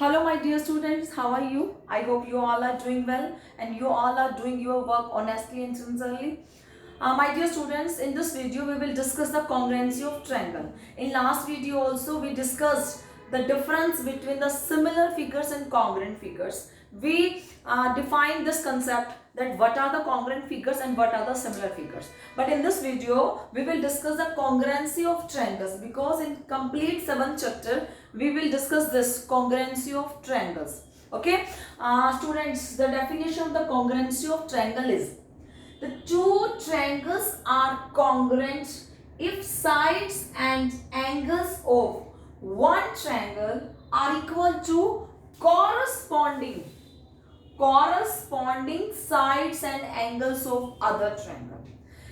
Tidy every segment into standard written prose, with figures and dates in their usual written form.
Hello, my dear students. How are you? I hope you all are doing well and you all are doing your work honestly and sincerely. My dear students, in this video we will discuss the congruency of triangle. In last video also we discussed the difference between the similar figures and congruent figures. We defined this concept that what are the congruent figures and what are the similar figures. But in this video we will discuss the congruency of triangles, because in complete 7th chapter we will discuss this congruency of triangles. Okay, students, the definition of the congruency of triangle is: the two triangles are congruent if sides and angles of one triangle are equal to corresponding sides and angles of other triangle.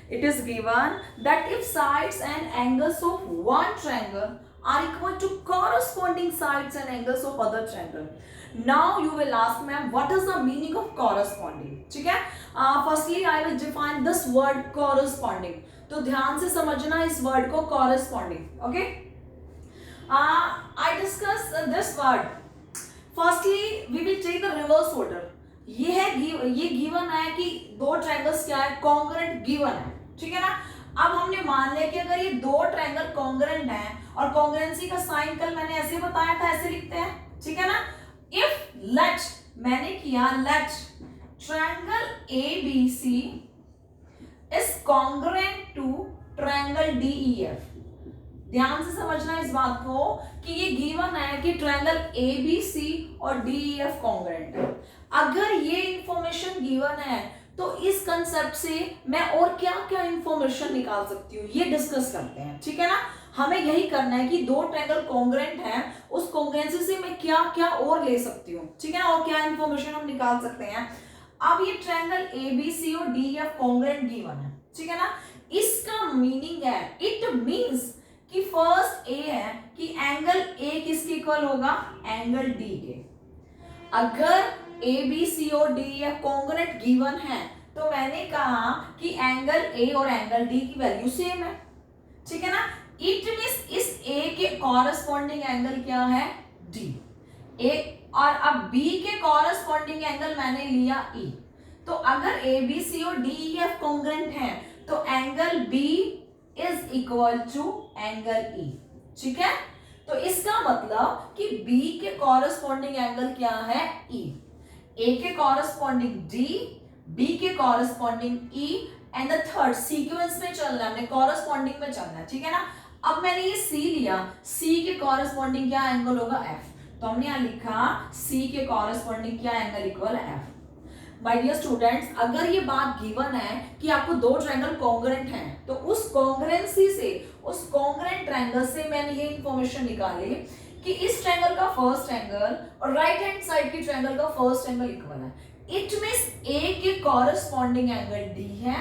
It is given that if sides and angles of one triangle are equal to corresponding sides and angles of other triangle. Now you will ask, ma'am, what is the meaning of corresponding? ठीक है? Firstly I will define this word corresponding. तो ध्यान से समझना इस word को corresponding. Okay? I discuss this word. Firstly we will take the reverse order. ये given है कि दो ट्रायंगल्स क्या है, कॉन्ग्रुएंट गिवन है, ठीक है ना. अब हमने मान लिया कि अगर ये दो ट्रायंगल कॉन्ग्रुएंट हैं, और कॉन्ग्रुएंसी का साइन कल मैंने ऐसे बताया था, ऐसे लिखते हैं, ठीक है ना. इफ लेट मैंने किया let triangle ABC is congruent to triangle DEF. ध्यान से समझना इस बात को कि ये गिवन है कि ट्रायंगल ABC और DEF कॉन्ग्रुएंट है. अगर ये इंफॉर्मेशन गिवन है तो इस कंसेप्ट से मैं और क्या क्या इंफॉर्मेशन निकाल सकती हूँ, ये डिस्कस करते हैं, ठीक है ना. हमें यही करना है कि दो ट्रायंगल कॉन्ग्रुएंट हैं, उस कॉन्ग्रुएंसी से मैं क्या क्या और ले सकती हूँ, ठीक है ना, और क्या इंफॉर्मेशन हम निकाल सकते हैं. अब ये ट्रायंगल ABC और DEF कॉन्ग्रुएंट गिवन है, ठीक है ना. इसका मीनिंग है, इट मींस कि फर्स्ट ए है कि एंगल ए किसके इक्वल होगा, एंगल D के. अगर ABC और DEF कॉन्ग्रुएंट गिवन है तो मैंने कहा कि एंगल A और एंगल D की वैल्यू सेम है, ठीक है ना. इट मींस इस A के कॉरेस्पॉन्डिंग एंगल क्या है, D. A और अब B के कॉरेस्पॉन्डिंग एंगल मैंने लिया E. तो अगर ABC और DEF कॉन्ग्रुएंट हैं तो angle B is equal to angle E, ठीक है. तो इसका मतलब कि B के कॉरेस्पॉन्डिंग एंगल क्या है, E. A के कॉरेस्पॉन्डिंग D, B के corresponding E, and the third sequence में चलना है, हमने कॉरेस्पॉन्डिंग में चलना है, ठीक है ना. अब मैंने ये C लिया, C के कॉरेस्पॉन्डिंग क्या एंगल होगा, F. तो हमने यहाँ लिखा C के कॉरेस्पॉन्डिंग क्या angle equal F. My dear students, अगर ये बात गिवन है कि आपको दो ट्रायंगल कॉन्ग्रुएंट हैं, तो उस कॉन्ग्रुएंसी से, उस कॉन्ग्रुएंट ट्रायंगल से मैंने ये इंफॉर्मेशन निकाली कि इस ट्रायंगल का फर्स्ट एंगल और राइट हैंड साइड की ट्रायंगल का फर्स्ट एंगल इक्वल है. इट मींस A के कॉरेस्पॉन्डिंग एंगल D है,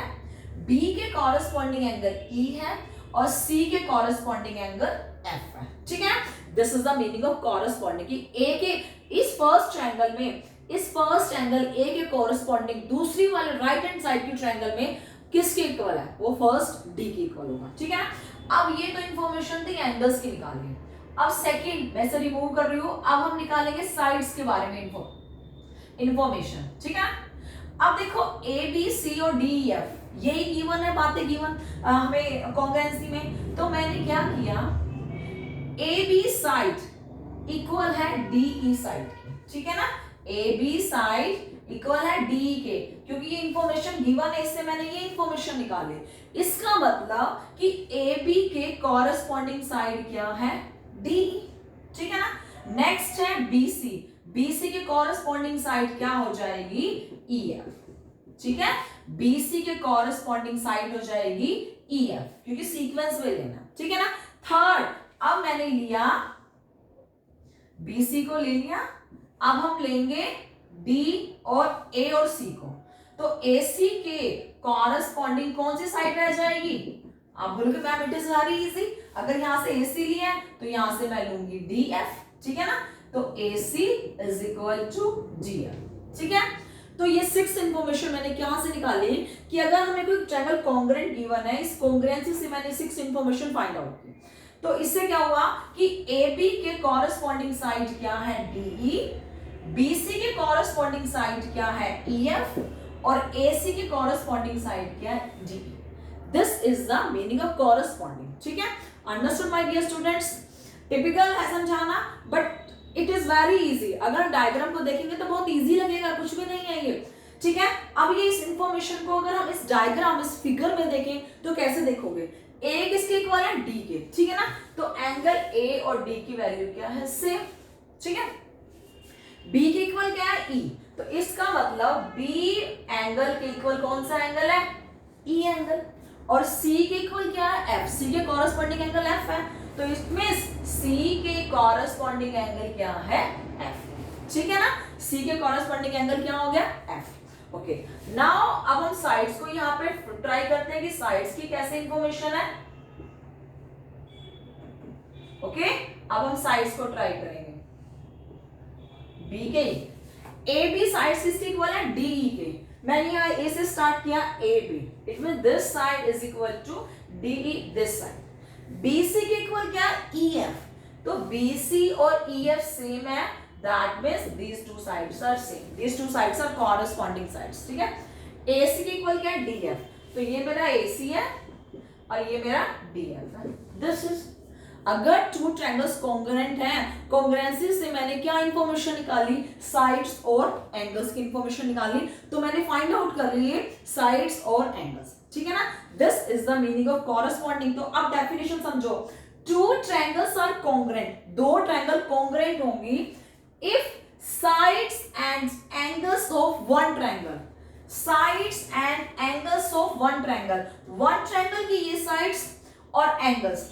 B के कॉरेस्पॉन्डिंग एंगल E है और C के कॉरेस्पॉन्डिंग एंगल F है, ठीक है. This is the meaning of corresponding कि A के इस फर्स्ट ट्रायंगल में, इस फर्स्ट एंगल A के कॉरेस्पॉन्डिंग दूसरी वाले राइट हैंड साइड की ट्रायंगल में किसके इक्वल है, वो फर्स्ट D के इक्वल होगा, ठीक है. अब ये तो इंफॉर्मेशन थी एंगल्स की निकालनी. अब सेकंड मैं से रिमूव कर रही हूं, अब हम निकालेंगे साइड्स के बारे में इंफॉर्मेशन, ठीक है. अब देखो ABC और DEF यही गिवन है, बातें गिवन हमें कॉन्ग्रुएंसी में. तो मैंने क्या किया, AB साइड इक्वल है DE साइड के, ठीक है ना. AB साइड इक्वल है DE के, क्योंकि ये इंफॉर्मेशन गिवन है, इससे मैंने ये इंफॉर्मेशन निकाली. इसका मतलब कि AB के कॉरेस्पॉन्डिंग साइड क्या है, DE, ठीक है ना. नेक्स्ट है BC के कॉरेस्पॉन्डिंग साइड क्या हो जाएगी, EF, ठीक है. BC के कॉरेस्पॉन्डिंग साइड हो जाएगी EF, क्योंकि सीक्वेंस में लेना, ठीक है ना. थर्ड, अब मैंने लिया BC को ले लिया, अब हम लेंगे D और A और C को. तो AC के कॉरेस्पॉन्डिंग कौन सी साइड रह जाएगी, आप बोलोगे ma'am it is very easy, अगर यहां से AC लिया है तो यहां से मैं लूंगी DF, ठीक है ना. तो AC is equal to DF, ठीक है. तो ये 6 इंफॉर्मेशन मैंने कहां से निकाली कि अगर हमें कोई ट्रायंगल कॉन्ग्रुएंट गिवन है, इस कॉन्ग्रुएंसी से मैंने 6 इंफॉर्मेशन फाइंड आउट की. तो इससे क्या हुआ कि AB के कॉरेस्पॉन्डिंग साइड क्या है DE, BC के कॉरेस्पॉन्डिंग साइड क्या है EF और AC के कॉरेस्पॉन्डिंग साइड क्या है DE. This is the meaning of corresponding. ठीक है, understood my dear students. Typical है समझाना but it is very easy. अगर डायग्राम को देखेंगे तो बहुत इजी लगेगा, कुछ भी नहीं है ये. ठीक है, अब ये इस इंफॉर्मेशन को अगर हम इस डायग्राम इस फिगर में देखें तो कैसे देखोगे, ए किसके इक्वल है डी के. ठीक है ना, तो एंगल ए और डी की वैल्यू क्या है सेम. ठीक है, बी के इक्वल क्या है ई, तो इसका मतलब बी एंगल के इक्वल कौन सा एंगल है ई एंगल, और सी के इक्वल क्या है एफ, सी के कॉरेस्पॉन्डिंग एंगल एफ है, तो इसमें सी के कॉरेस्पॉन्डिंग एंगल क्या है एफ. ठीक है ना, सी के कॉरेस्पॉन्डिंग एंगल क्या हो गया एफ. ओके, नाउ अब हम साइड्स को यहाँ पे ट्राई करते हैं कि साइड्स की कैसे इंफॉर्मेशन है. ओके, अब हम साइड्स को ट्राई करेंगे. बी के ए बी साइड्स किसके इक्वल है डी ई के. मैंने यहाँ ए से स्टार्ट किया A B, it mean this side is equal to D E this side. B C के इक्वल क्या है ई एफ, तो बी सी और ई एफ सेम है. That means these two sides are same. These two sides are corresponding sides. ठीक है, AC के equal क्या है DF, तो ये मेरा AC है और ये मेरा DF है. This is अगर टू ट्रायंगल्स कॉन्ग्रुएंट हैं, कॉन्ग्रुएंसी से मैंने क्या इंफॉर्मेशन निकाली साइड्स और एंगल्स की इंफॉर्मेशन निकाली, तो मैंने फाइंड आउट कर लिए साइड्स और एंगल्स. ठीक है ना, this is the meaning of corresponding. तो अब डेफिनेशन समझो. टू ट्रायंगल्स आर कॉन्ग्रुएंट, दो ट्रायंगल कॉन्ग्रुएंट होंगी if sides and angles of one triangle, sides and angles of one triangle की ये sides और angles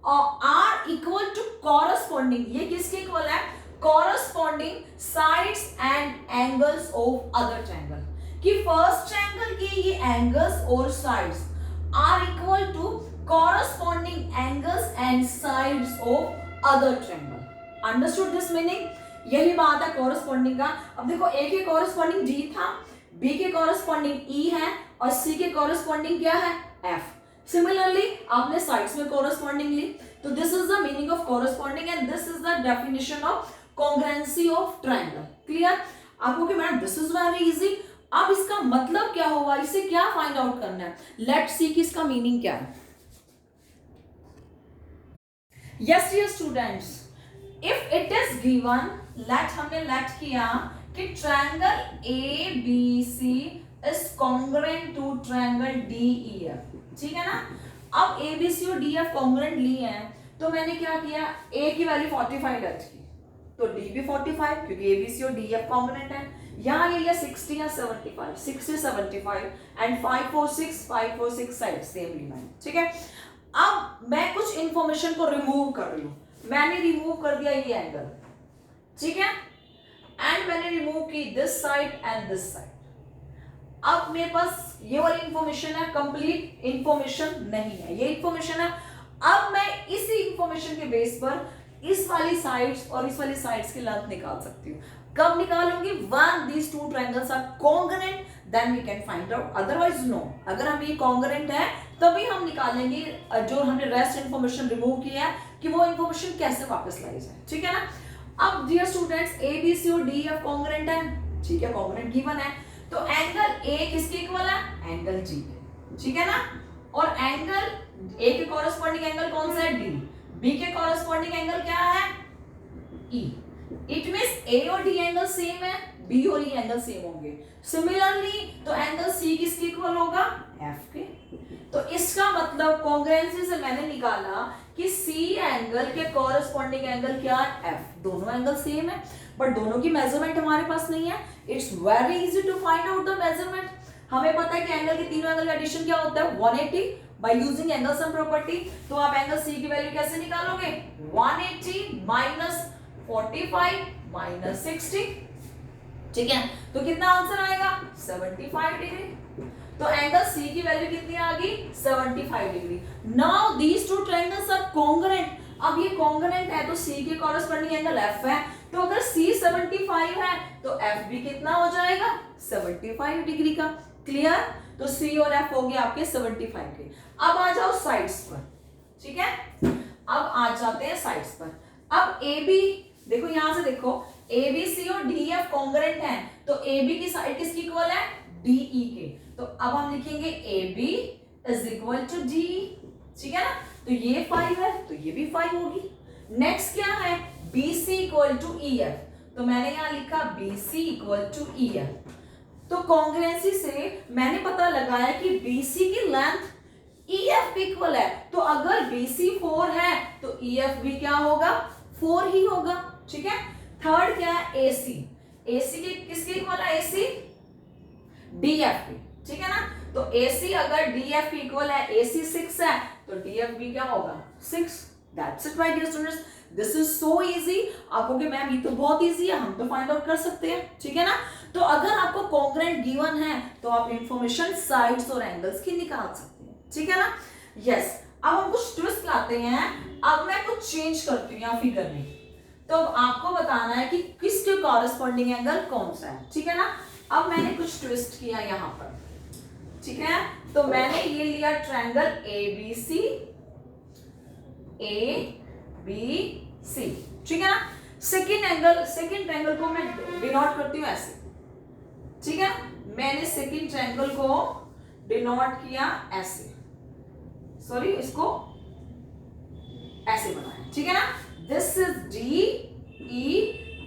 are equal to corresponding, ये किसके इक्वल है corresponding sides and angles of other triangle. कि first triangle के ये angles और sides are equal to corresponding angles and sides of other triangle. Understood this meaning. यही बात है कॉरेस्पॉन्डिंग का. अब देखो ए के कॉरेस्पॉन्डिंग डी था, बी के कॉरेस्पॉन्डिंग ई है और सी के कॉरेस्पॉन्डिंग क्या है एफ. सिमिलरली आपने साइड्स में कॉरेस्पॉन्डिंग ली, तो this is the meaning of corresponding and this is the definition of congruency of triangle. Clear आपको कि madam this is very easy. अब इसका मतलब क्या होगा, इसे क्या फाइंड आउट करना है, लेट्स सी कि इसका मीनिंग क्या है. Yes dear students, if it is given, हमने लेट किया कि triangle A B C is congruent to triangle D E F. ठीक है ना, अब ए बी सी और डी एफ कॉन्ग्रुएंट लिए हैं, तो मैंने क्या किया ए की वैल्यू 45 लेट की, तो डी भी 45 क्योंकि ए बी सी और डी एफ कॉन्ग्रुएंट है. यहाँ ले लिया 60 या 75, 60 75 एंड 5 4 6 साइड सेम ली मैंने. ठीक है, अब मैं कुछ इंफॉर्मेशन को रिमूव कर रही हूँ. मैंने रिमूव कर दिया ये एंगल. ठीक है, एंड मैंने रिमूव की this side and this side. अब मेरे पास ये वाली इंफॉर्मेशन है, कंप्लीट इंफॉर्मेशन नहीं है, ये इंफॉर्मेशन है. अब मैं इसी इंफॉर्मेशन के बेस पर इस वाली साइड्स और इस वाली साइड्स की लेंथ निकाल सकती हूँ. कब निकालूंगी, when these two triangles are congruent, then we can find out, otherwise no. अगर हम ये कॉन्ग्रुएंट है तभी हम निकालेंगे जो हमने रेस्ट इंफॉर्मेशन रिमूव किया है कि वो इंफॉर्मेशन कैसे वापस लाई जाए. ठीक है ना. अब dear students A B C और डी एफ कॉन्ग्रुएंट है. ठीक है, कॉन्ग्रुएंट गिवन है, तो एंगल ए किसके इक्वल है एंगल जी. ठीक है ना, और एंगल ए के कॉरेस्पॉन्डिंग एंगल कौन सा है डी, बी के कॉरेस्पॉन्डिंग एंगल क्या है ई. इट मींस ए और डी एंगल सेम है, बी और ई एंगल सेम होंगे. सिमिलरली तो एंगल सी किसके इक्वल होगा एफ के. तो इसका मतलब कॉन्ग्रुएंसी से मैंने निकाला कि सी एंगल के कॉरेस्पॉन्डिंग एंगल क्या है एफ. दोनों एंगल सेम है बट दोनों की मेजरमेंट हमारे पास नहीं है. It's very easy to find out the measurement. हमें पता है कि एंगल के तीनों एंगल का एडिशन क्या होता है 180 by using angle sum property. तो आप एंगल सी की वैल्यू कैसे निकालोगे 180 माइनस 45 माइनस 60. ठीक है, तो कितना आंसर आएगा 75 डिग्री. तो एंगल सी की वैल्यू कितनी आ गई 75 degree. Now these two triangles are congruent. अब ये कॉन्ग्रुएंट है तो सी के कॉरेस्पॉन्डिंग एंगल एफ है, तो अगर सी 75 है तो एफ भी कितना हो जाएगा 75 डिग्री का. क्लियर, तो सी और एफ हो गए आपके 75 के. अब आ जाओ साइड्स पर. ठीक है, अब आ जाते हैं साइड्स पर। अब ए बी, देखो यहां से देखो ए बी सी और डी एफ कॉन्ग्रुएंट है, तो ए बी की साइड किसकी इक्वल है, डी ई के। तो अब हम लिखेंगे A B is equal to D, ठीक है ना। तो ये 5 है तो ये भी 5 होगी। नेक्स्ट क्या है, B C equal to E F, तो मैंने यहां लिखा B C equal to E F. तो कॉन्ग्रुएंसी से मैंने पता लगाया कि BC की लेंथ EF इक्वल है, तो अगर BC 4 है तो EF भी क्या होगा, 4 ही होगा, ठीक है। थर्ड क्या है, AC, AC की किसके इक्वल है, AC DF की, ठीक है ना। तो AC अगर DF इक्वल है, AC 6 है तो DF भी क्या होगा, 6। That's it my dear students, this is so easy. आप कहोगे मैम ये तो बहुत इजी है, हम तो फाइंड आउट कर सकते हैं, ठीक है ना। तो अगर आपको कॉन्ग्रुएंट गिवन है तो आप इंफॉर्मेशन साइड्स और एंगल्स की निकाल सकते हैं, ठीक है ना। यस, अब हम कुछ ट्विस्ट लाते हैं। अब मैं कुछ चेंज करती हूँ यहाँ फिगर में, तो अब आपको बताना है कि किसके कॉरेस्पॉन्डिंग एंगल कौन सा है, ठीक है ना। अब मैंने कुछ ट्विस्ट किया यहाँ पर, ठीक है। तो मैंने ये लिया ट्रायंगल ABC, ABC, ठीक है ना। सेकंड ट्रायंगल को मैं डिनोट करती हूँ ऐसे, ठीक है। मैंने सेकंड ट्रायंगल को डिनोट किया ऐसे, सॉरी इसको ऐसे बनाया, ठीक है ना। This is D E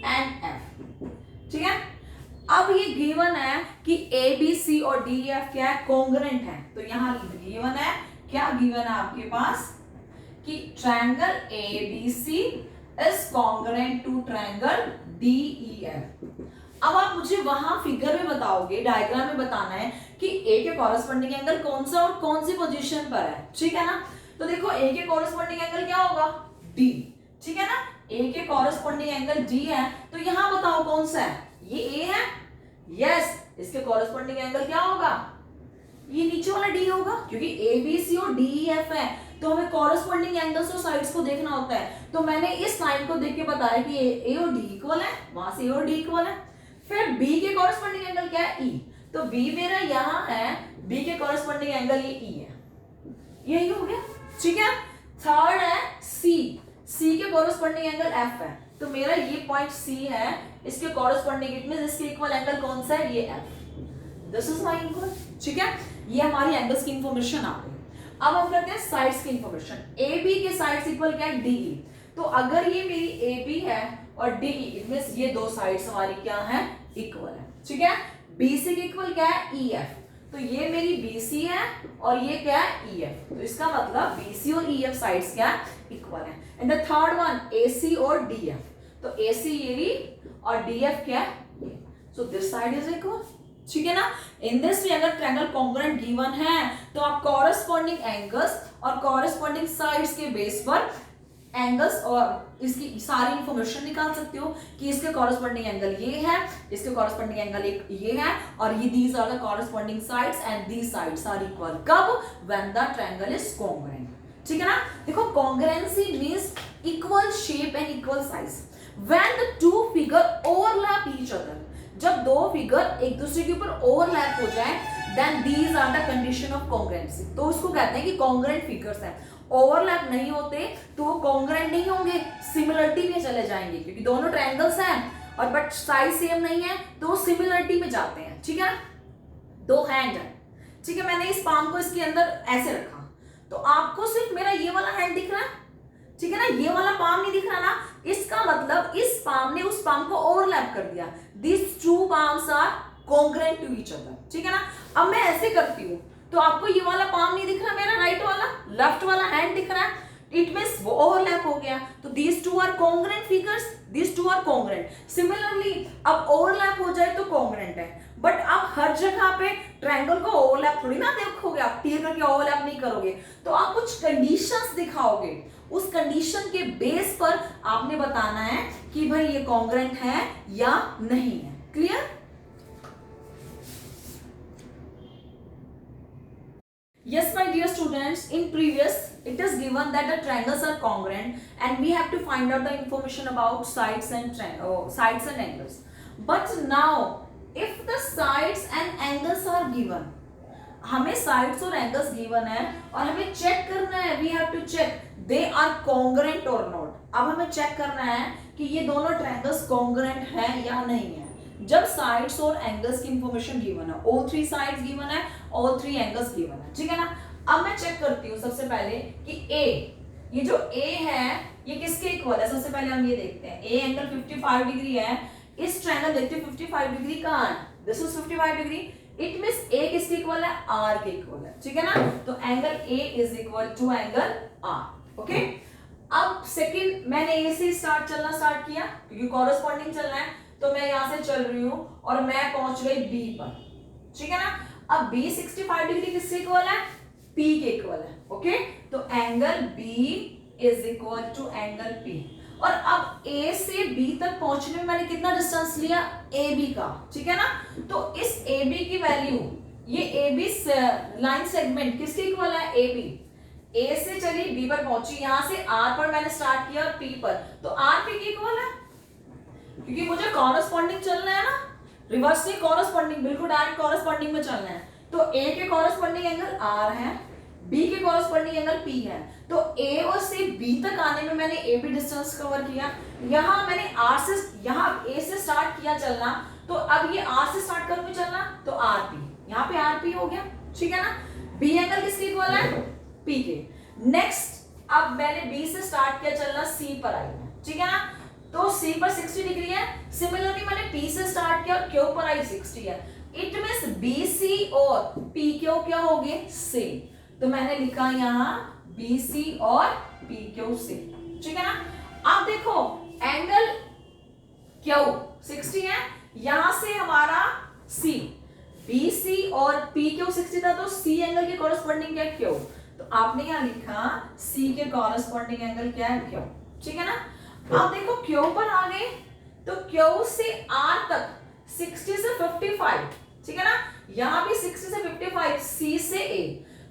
and F, ठीक है। अब ये गिवन है कि ए बी सी और डी एफ क्या है, कॉन्ग्रुएंट है। तो यहां गिवन है, क्या गिवन है आपके पास कि triangle A B C is congruent to triangle D E F. अब आप मुझे वहां फिगर में बताओगे, डायग्राम में बताना है कि ए के कॉरेस्पॉन्डिंग एंगल कौन सा और कौन सी पोजीशन पर है, ठीक है ना। तो देखो ए के कॉरेस्पॉन्डिंग एंगल क्या होगा, डी, ठीक है ना। ए के कॉरेस्पॉन्डिंग एंगल डी है, तो यहां बताओ कौन सा है, ये ए है, यस। इसके कॉरेस्पॉन्डिंग एंगल क्या होगा, ये नीचे वाला डी होगा, क्योंकि ए बी सी और डी ई एफ है, तो हमें कॉरेस्पॉन्डिंग एंगल्स और साइड्स को देखना होता है। तो मैंने इस लाइन को देख के बताया कि ए और डी इक्वल है, वहां से ए और डी इक्वल है। फिर बी के कॉरेस्पॉन्डिंग एंगल क्या है, ई, तो बी मेरा यहां है, बी के कॉरेस्पॉन्डिंग एंगल ये ई है, यही हो गया, ठीक है। थर्ड है सी, सी के कॉरेस्पॉन्डिंग एंगल एफ है, तो मेरा ये पॉइंट सी है, इसके कॉरेस्पॉन्डिंग इट मींस इसके इक्वल एंगल कौन सा है, ये F. This is my equal, ठीक है। ये हमारी एंगल्स की इंफॉर्मेशन आ गई। अब हम करते हैं साइड्स की इंफॉर्मेशन। ए बी के साइड्स इक्वल क्या है, डी ई। तो अगर ये मेरी ए बी है और डी ई, इट मींस ये दो साइड्स हमारी क्या है, इक्वल है, ठीक है। बी सी के इक्वल क्या है, ई एफ, तो ये मेरी बी सी है और ये क्या है, ई एफ। तो इसका मतलब बी सी और ई एफ साइड्स क्या है, इक्वल है। एंड द थर्ड वन ए सी और डी एफ, तो ए सी ये भी और डी एफ क्या है, ये। So this side is equal, ठीक है ना। इन दिस में अगर ट्रायंगल कॉन्ग्रुएंट गिवन है तो आप कॉरेस्पॉन्डिंग एंगल्स और कॉरेस्पॉन्डिंग साइड्स के बेस पर एंगल्स और इसकी सारी इंफॉर्मेशन निकाल सकते हो कि इसके कॉरेस्पॉन्डिंग एंगल ये है, इसके कॉरेस्पॉन्डिंग एंगल ये है, और ये these are the corresponding sides and these sides are equal. कब, when the triangle is congruent, ठीक है ना। देखो congruency means equal shape and equal size when the two figure overlap each other. जब दो फिगर एक दूसरे के ऊपर ओवरलैप हो जाए, then these are the condition of congruency. तो उसको कहते हैं कि कॉन्ग्रुएंट फिगर्स हैं। ओवरलैप नहीं होते तो वो कॉन्ग्रुएंट नहीं होंगे, सिमिलरिटी में चले जाएंगे, क्योंकि दोनों ट्रायंगल्स हैं और बट साइज सेम नहीं है तो वो सिमिलरिटी में जाते हैं, ठीक है। दो हैंड है, ठीक है, मैंने इस पाम को इसके अंदर ऐसे रखा, तो आपको सिर्फ मेरा ये वाला हैंड दिख रहा है, ठीक है ना, ये वाला पाम नहीं दिख रहा ना। इसका मतलब इस पाम ने उस पाम को ओवरलैप कर दिया। This two palms are congruent to each other, ठीक है ना। अब मैं ऐसे करती हूँ तो आपको ये वाला पाम नहीं दिख रहा, मेरा राइट वाला, लेफ्ट वाला हैंड दिख रहा है, इट मींस वो ओवरलैप हो गया। तो these two are congruent figures, these two are congruent. Similarly अब ओवरलैप हो जाए तो कॉन्ग्रुएंट है, बट आप हर जगह पे ट्रायंगल को ओवरलैप थोड़ी ना देखोगे, आप टीयर करके ओवरलैप नहीं करोगे, तो आप कुछ कंडीशंस दिखाओगे। उस कंडीशन के बेस पर आपने बताना है कि भाई ये कॉन्ग्रुएंट है या नहीं है। Clear? Yes, my dear students, in previous it is given that the triangles are congruent and we have to find out the information about sides and angles. But now if the sides and angles are given, हमें sides और angles given है और हमें check करना है, we have to check they are congruent और not. अब हमें चेक करना है कि ये दोनों ट्रायंगल्स कॉन्ग्रेंट है या नहीं है। जब साइड्स और एंगल्स की इंफॉर्मेशन गिवन है, all three sides गिवन है, all three angles गिवन है, ठीक है ना। अब मैं चेक करती हूँ सबसे पहले कि A, ये जो A है ये किसके इक्वल है। सबसे पहले हम ये देखते हैं, A एंगल 55 डिग्री है, इस ट्रायंगल देखते हैं 55 डिग्री कहाँ है, this is 55 degree, it means A किसके इक्वल है, R के इक्वल है, ठीक है ना। तो angle A is equal to angle R, okay. अब सेकंड, मैंने A से चलना स्टार्ट किया क्योंकि कॉरेस्पॉन्डिंग चलना है, तो मैं यहां से चल रही हूं और मैं पहुंच गई B पर, ठीक है ना। अब B 65 डिग्री किसके इक्वल है, P के इक्वल है, ओके। तो angle B is equal to angle P। और अब A से B तक पहुंचने में मैंने कितना डिस्टेंस लिया, AB का, ठीक है ना। तो इस AB की वैल्यू, ये AB लाइन सेगमेंट किसके इक्वल है, AB। A से चली B पर पहुंची, यहां से R पर मैंने स्टार्ट किया P पर, तो R P के इक्वल है क्योंकि मुझे कॉरेस्पॉन्डिंग चलना है ना, रिवर्स नहीं कॉरेस्पॉन्डिंग, बिल्कुल डायरेक्ट कॉरेस्पॉन्डिंग में चलना है। तो A के कॉरेस्पॉन्डिंग एंगल R है, B के कॉरेस्पॉन्डिंग एंगल P है। तो A और से B तक आने में मैंने AB डिस्टेंस कवर किया, यहाँ मैंने R से, यहाँ A से स्टार्ट किया चलना, तो अब ये R से स्टार्ट करूंगी चलना, तो RP, यहाँ पे RP हो गया, ठीक है ना। B एंगल किसके इक्वल है, P के। नेक्स्ट अब मैंने B से स्टार्ट किया चलना, C पर आई है, ठीक है ना। तो C पर 60 डिग्री है, सिमिलरली मैंने P से स्टार्ट किया और Q पर आई 60 है, इट मींस BC और PQ क्या हो गए, सेम। तो मैंने लिखा यहाँ BC और PQ से, ठीक है ना। अब देखो एंगल Q 60 है, यहां से हमारा C, BC और PQ 60 था, तो C एंगल के कॉरेस्पॉन्डिंग क्या है, Q। तो आपने यहाँ लिखा C के कॉरेस्पॉन्डिंग एंगल क्या है, Q, ठीक है ना। अब देखो Q पर आ गए, तो Q से R तक 60 से 55, ठीक है ना। यहां भी 60 से 55, C से A,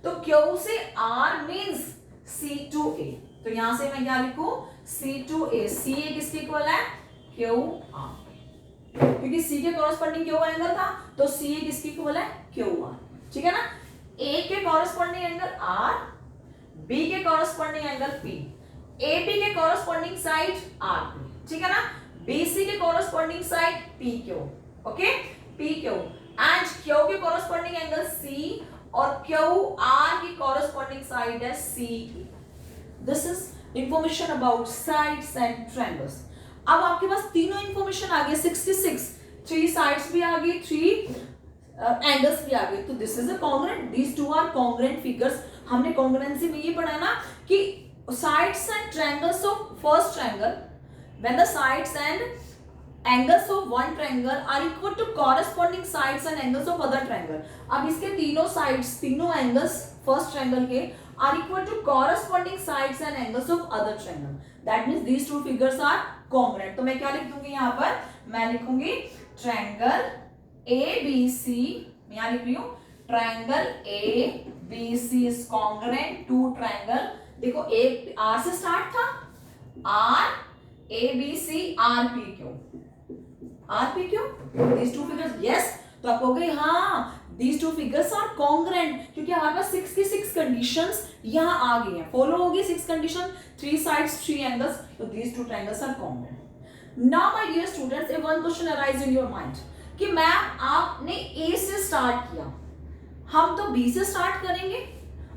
तो Q से R means C to A। तो यहां से मैं क्या लिखूं, C to A, C A किसके इक्वल है, QR, क्योंकि C के कॉरेस्पॉन्डिंग Q एंगल था, तो C A किसके इक्वल है, QR, ठीक है ना। A के कॉरेस्पॉन्डिंग एंगल R, B के कॉरेस्पॉन्डिंग एंगल P, AB के कॉरेस्पॉन्डिंग साइड RP, ठीक है ना। BC के corresponding side PQ, okay, PQ, and Q के कॉरेस्पॉन्डिंग एंगल C और QR की कॉरेस्पॉन्डिंग साइड है CE। This is information about sides and triangles. अब आपके पास तीनों इंफॉर्मेशन आ गई, 66, 3 साइड्स भी आ गई, 3 एंगल्स भी आ गए। तो this is a congruent, these two are congruent figures. हमने कॉन्ग्रेंसी में ये पढ़ा ना कि sides and triangles of first triangle, when the sides and angles of one triangle are equal to corresponding sides and angles of other triangle। अब इसके तीनों sides, तीनों angles first triangle के are equal to corresponding sides and angles of other triangle, that means these two figures are congruent। तो मैं क्या लिख दूंगी यहाँ पर, मैं लिखूंगी triangle ABC, मैं यहाँ लिख रही हूँ triangle ABC is congruent to triangle, देखो एक R से स्टार्ट था, R ABC RPQ, RPQ, these two figures, yes। तो आप कहोगे हाँ these two figures are congruent, क्योंकि हमारे पास 66 कंडीशंस यहाँ आ गई हैं, फॉलो होगी 6 कंडीशन, 3 sides 3 angles, तो these two triangles are congruent। Now my dear students, if one question arise in your mind कि मैम आपने A से स्टार्ट किया, हम तो B से स्टार्ट करेंगे,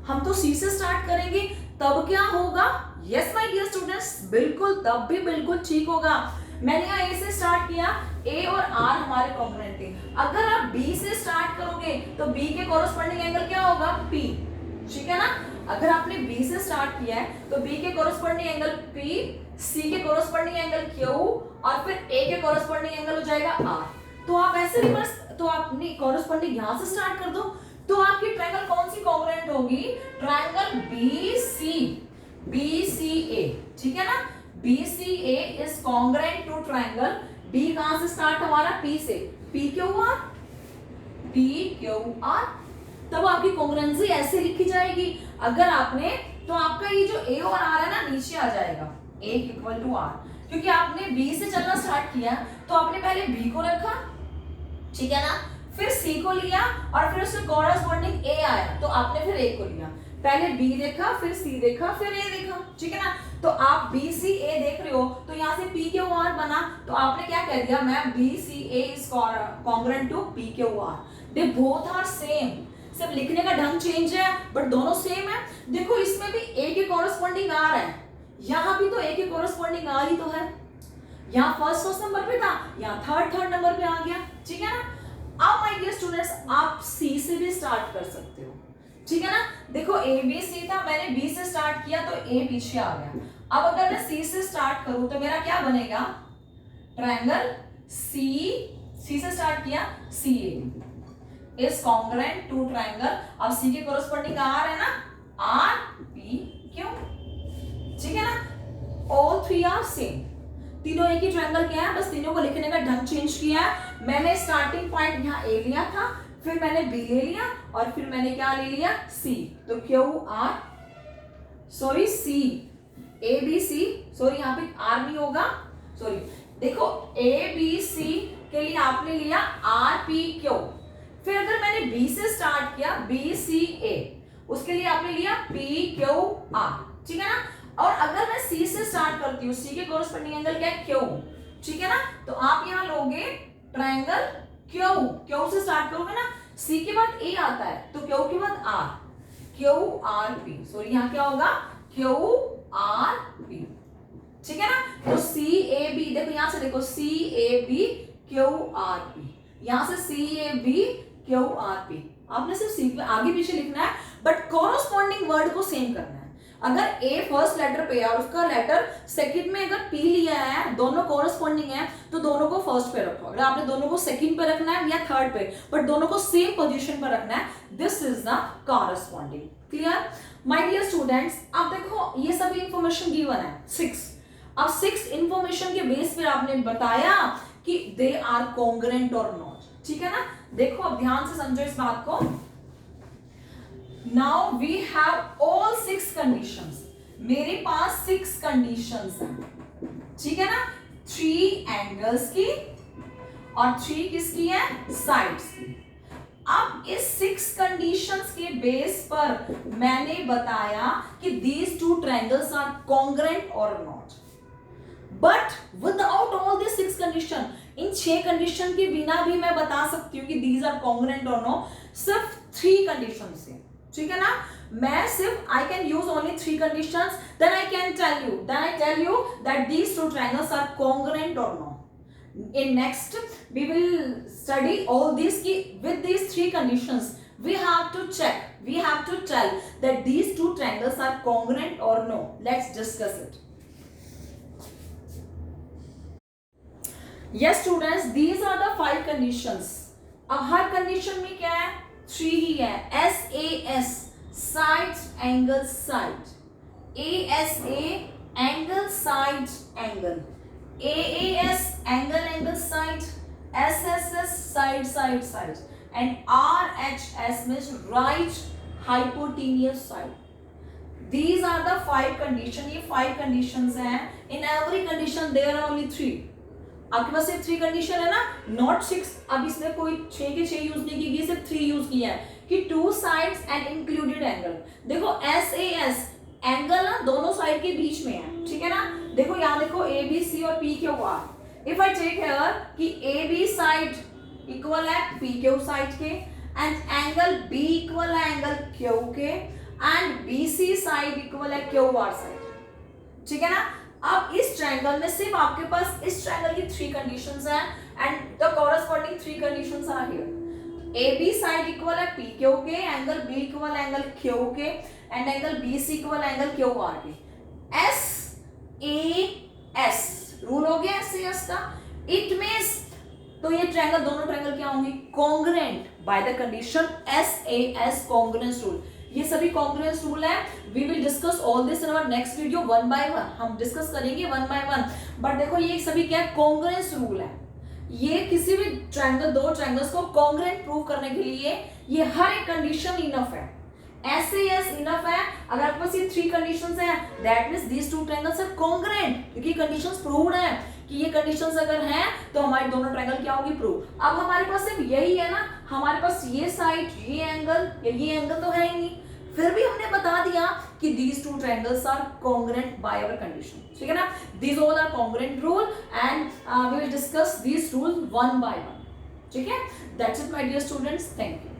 हम तो C से स्टार्ट करेंगे, तब क्या होगा, यस माय डियर स्टूडेंट्स, बिल्कुल तब भी बिल्कुल ठीक होगा। मैंने यहाँ A से स्टार्ट किया, A और R हमारे कॉन्ग्रुएंट थे। अगर आप B से स्टार्ट करोगे तो B के कॉरेस्पॉन्डिंग एंगल क्या होगा, P, ठीक है ना। अगर आपने B से स्टार्ट किया है तो B के कॉरेस्पॉन्डिंग एंगल P, C के कॉरेस्पॉन्डिंग एंगल Q और फिर A के कॉरेस्पॉन्डिंग एंगल हो जाएगा R। तो आप ऐसे रिवर्स, तो आपने कॉरेस्पॉन्डिंग यहाँ से स्टार्ट कर दो, तो आपकी ट्रायंगल कौन सी कॉन्ग्रुएंट होगी, ट्रायंगल BCA, ठीक है ना। BCA is congruent to triangle, B कहां से स्टार्ट हमारा, P से, PQR, तब आपकी कॉन्ग्रुएंसी ऐसे लिखी जाएगी। अगर आपने, तो आपका ये जो A और R है ना नीचे आ जाएगा, A इक्वल टू R, क्योंकि आपने B से चलना स्टार्ट किया तो आपने पहले B को रखा, ठीक है ना, फिर C को लिया और फिर उससे कॉरेस्पॉन्डिंग A आया तो आपने फिर A को लिया, पहले बी देखा, फिर सी देखा, फिर ए देखा, ठीक है ना। तो आप बी सी ए देख रहे हो, तो यहाँ से पी क्यू आर बना, तो आपने क्या कह दिया, ma'am B C A is congruent to P Q R. They both are same, सिर्फ लिखने का ढंग चेंज है, बट दोनों सेम है। देखो इसमें भी ए के कॉरेस्पॉन्डिंग आर है, यहाँ भी तो ए के कॉरेस्पॉन्डिंग आर ही तो है। यहाँ फर्स्ट नंबर पे था, यहाँ थर्ड नंबर पे आ गया, ठीक है ना। अब माय डियर स्टूडेंट्स, आप सी से भी स्टार्ट कर सकते हो, ठीक है ना। देखो ए बी सी था, मैंने बी से स्टार्ट किया तो ए पीछे आ गया। अब अगर मैं सी से स्टार्ट करूं तो मेरा क्या बनेगा, ट्रायंगल सी से स्टार्ट किया, सी A is congruent to triangle. अब सी के कोरेस्पोंडिंग आर है ना, आर पी क्यू, ठीक है ना। ऑल थ्री आर सेम, तीनों एक ही ट्रायंगल के हैं, बस तीनों को लिखने का ढंग चेंज किया है। मैंने स्टार्टिंग पॉइंट यहाँ ए लिया था, फिर मैंने बी ले लिया, और फिर मैंने क्या ले लिया, सी। तो Q R, sorry C A B C, sorry यहाँ पे आर नहीं होगा, सॉरी। देखो ए बी सी के लिए आपने लिया आर पी क्यू, फिर अगर मैंने बी से स्टार्ट किया बी सी ए, उसके लिए आपने लिया पी क्यू आर, ठीक है ना। और अगर मैं सी से स्टार्ट करती हूँ, सी के कोरेस्पोंडिंग एंगल क्या है, क्यू, ठीक है ना। तो आप यहाँ लोगे ट्रायंगल क्यू, क्यू से स्टार्ट करोगे ना, सी के बाद ए आता है तो क्यू के बाद R, Q R P, sorry यहाँ क्या होगा, क्यू आर पी, ठीक है ना। तो सी ए बी, देखो यहां से देखो C A B Q R P, यहां से C A B Q R P, आपने सिर्फ सी आगे पीछे लिखना है, बट कॉरेस्पॉन्डिंग वर्ड को सेम करना है। अगर ए फर्स्ट लेटर पे है और उसका लेटर सेकंड में अगर पी लिया है, दोनों कॉरेस्पॉन्डिंग है, तो दोनों को फर्स्ट पे रखो। अगर आपने दोनों को सेकंड पे रखना है या थर्ड पे, बट दोनों को सेम पोजीशन पर रखना है, this is the corresponding. Clear my dear students. अब देखो ये सभी इंफॉर्मेशन गिवन है 6। अब 6 इंफॉर्मेशन के बेस पे आपने बताया कि दे आर कॉन्ग्रुएंट और नॉट, ठीक है ना। देखो अब ध्यान से समझो इस बात को। Now we have all 6 conditions. मेरे पास 6 conditions हैं, ठीक है ना। 3 एंगल्स की और 3 किसकी है, साइड्स की। अब इस 6 कंडीशंस के बेस पर मैंने बताया कि these two triangles are congruent or not. But without all these 6 condition, in 6 condition के बिना भी मैं बता सकती हूँ कि these are congruent or no, सिर्फ 3 कंडीशन से, ठीक है ना। मैं सिर्फ I can use only 3 conditions, then I tell you that these two triangles are congruent or no. In next we will study all these ki with these 3 conditions we have to check, we have to tell that these two triangles are congruent or no. Let's discuss it. Yes students, these are the 5 conditions. अब हर condition में क्या है, 3 ही है। SAS side angle side, ASA angle side angle, AAS angle side, SSS side, and RHS means right hypotenuse side. These are the 5 conditions. ये 5 conditions हैं। In every condition there are only 3. आपके पास सिर्फ 3 condition है ना, not 6। अब इसमें कोई 6 के 6 यूज नहीं की, सिर्फ 3 यूज किया है कि 2 साइड्स एंड इंक्लूडेड एंगल। देखो SAS एंगल ना दोनों साइड के बीच में है, ठीक है ना। देखो यहाँ देखो ABC और PQR। If I take here कि AB साइड इक्वल है PQ साइड के, एंड एंगल B इक्वल है एंगल Q के, एंड BC साइड इक्वल है QR साइड, ठीक है ना। अब इस ट्रायंगल में सिर्फ आपके पास इस ट्रायंगल की 3 कंडीशंस हैं, and the corresponding 3 conditions are here. AB side equal है PQ के, एंगल B इक्वल है एंगल Q के, एंड एंगल BC इक्वल है एंगल QR के। SAS रूल हो गया SAS का। इट मींस तो ये ट्रायंगल, दोनों ट्रायंगल क्या होंगे, congruent by the condition SAS congruence rule. ये सभी कॉन्ग्रुएंस रूल है। We will discuss all this in our next video one by one, हम डिस्कस करेंगे वन बाय वन। बट देखो ये सभी क्या है, कॉन्ग्रुएंस रूल है। ये किसी भी ट्रायंगल, दो ट्रायंगल्स को कॉन्ग्रुएंट प्रूव करने के लिए ये हर एक कंडीशन इनफ है। SAS इनफ है। अगर आपके पास ये 3 कंडीशंस हैं, that means these two triangles are congruent, क्योंकि कंडीशंस प्रूव्ड है कि ये कंडीशंस अगर हैं तो हमारी दोनों ट्रायंगल क्या होगी, प्रूव। अब हमारे पास सिर्फ यही है ना, हमारे पास ये साइड, ये एंगल तो है ही नहीं, फिर भी हमने बता दिया कि these two triangles are congruent by our condition, ठीक है ना. These all are congruent rule and we will discuss these rules one by one, ठीक है. That's it my dear students, thank you.